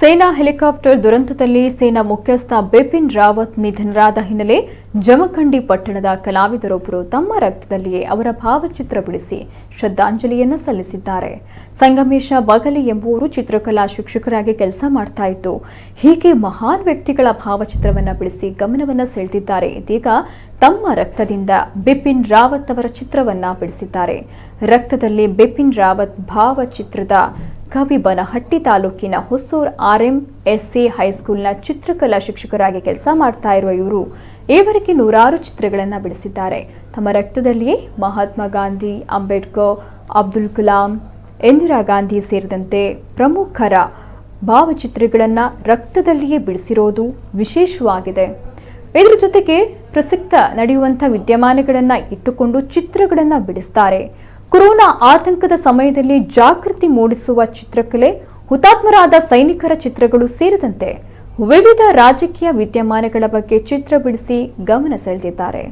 ಸೇನಾ ಹೆಲಿಕಾಪ್ಟರ್ ದುರಂತದಲ್ಲಿ ಸೇನಾ ಮುಖ್ಯಸ್ಥ ಬಿಪಿನ್ ರಾವತ್ ನಿಧನರಾದ ಹಿನ್ನೆಲೆ ಜಮಖಂಡಿ ಪಟ್ಟಣದ ಕಲಾವಿದರೊಬ್ಬರು ತಮ್ಮ ರಕ್ತದಲ್ಲಿಯೇ ಅವರ ಭಾವಚಿತ್ರ ಬಿಡಿಸಿ ಶ್ರದ್ಧಾಂಜಲಿಯನ್ನು ಸಲ್ಲಿಸಿದ್ದಾರೆ. ಸಂಗಮೇಶ ಬಗಲಿ ಎಂಬುವರು ಚಿತ್ರಕಲಾ ಶಿಕ್ಷಕರಾಗಿ ಕೆಲಸ ಮಾಡ್ತಾ ಇದ್ದು, ಹೀಗೆ ಮಹಾನ್ ವ್ಯಕ್ತಿಗಳ ಭಾವಚಿತ್ರವನ್ನು ಬಿಡಿಸಿ ಗಮನವನ್ನು ಸೆಳೆದಿದ್ದಾರೆ. ಇದೀಗ ತಮ್ಮ ರಕ್ತದಿಂದ ಬಿಪಿನ್ ರಾವತ್ ಅವರ ಚಿತ್ರವನ್ನ ಬಿಡಿಸಿದ್ದಾರೆ. ರಕ್ತದಲ್ಲಿ ಬಿಪಿನ್ ರಾವತ್ ಭಾವಚಿತ್ರದ ಕವಿಬನಹಟ್ಟಿ ತಾಲೂಕಿನ ಹೊಸೂರ್ RMSA ಹೈಸ್ಕೂಲ್ನ ಚಿತ್ರಕಲಾ ಶಿಕ್ಷಕರಾಗಿ ಕೆಲಸ ಮಾಡ್ತಾ ಇರುವ ಇವರು ಈವರೆಗೆ ನೂರಾರು ಚಿತ್ರಗಳನ್ನು ಬಿಡಿಸಿದ್ದಾರೆ. ತಮ್ಮ ರಕ್ತದಲ್ಲಿಯೇ ಮಹಾತ್ಮ ಗಾಂಧಿ, ಅಂಬೇಡ್ಕರ್, ಅಬ್ದುಲ್ ಕಲಾಂ, ಇಂದಿರಾ ಗಾಂಧಿ ಸೇರಿದಂತೆ ಪ್ರಮುಖರ ಭಾವಚಿತ್ರಗಳನ್ನು ರಕ್ತದಲ್ಲಿಯೇ ಬಿಡಿಸಿರೋದು ವಿಶೇಷವಾಗಿದೆ. ಇದರ ಜೊತೆಗೆ ಪ್ರಸಕ್ತ ನಡೆಯುವಂಥ ವಿದ್ಯಮಾನಗಳನ್ನು ಇಟ್ಟುಕೊಂಡು ಚಿತ್ರಗಳನ್ನು ಬಿಡಿಸ್ತಾರೆ. ಕೊರೋನಾ ಆತಂಕದ ಸಮಯದಲ್ಲಿ ಜಾಗೃತಿ ಮೂಡಿಸುವ ಚಿತ್ರಕಲೆ, ಹುತಾತ್ಮರಾದ ಸೈನಿಕರ ಚಿತ್ರಗಳು ಸೇರಿದಂತೆ ವಿವಿಧ ರಾಜಕೀಯ ವಿದ್ಯಮಾನಗಳ ಬಗ್ಗೆ ಚಿತ್ರ ಬಿಡಿಸಿ ಗಮನ ಸೆಳೆದಿದ್ದಾರೆ.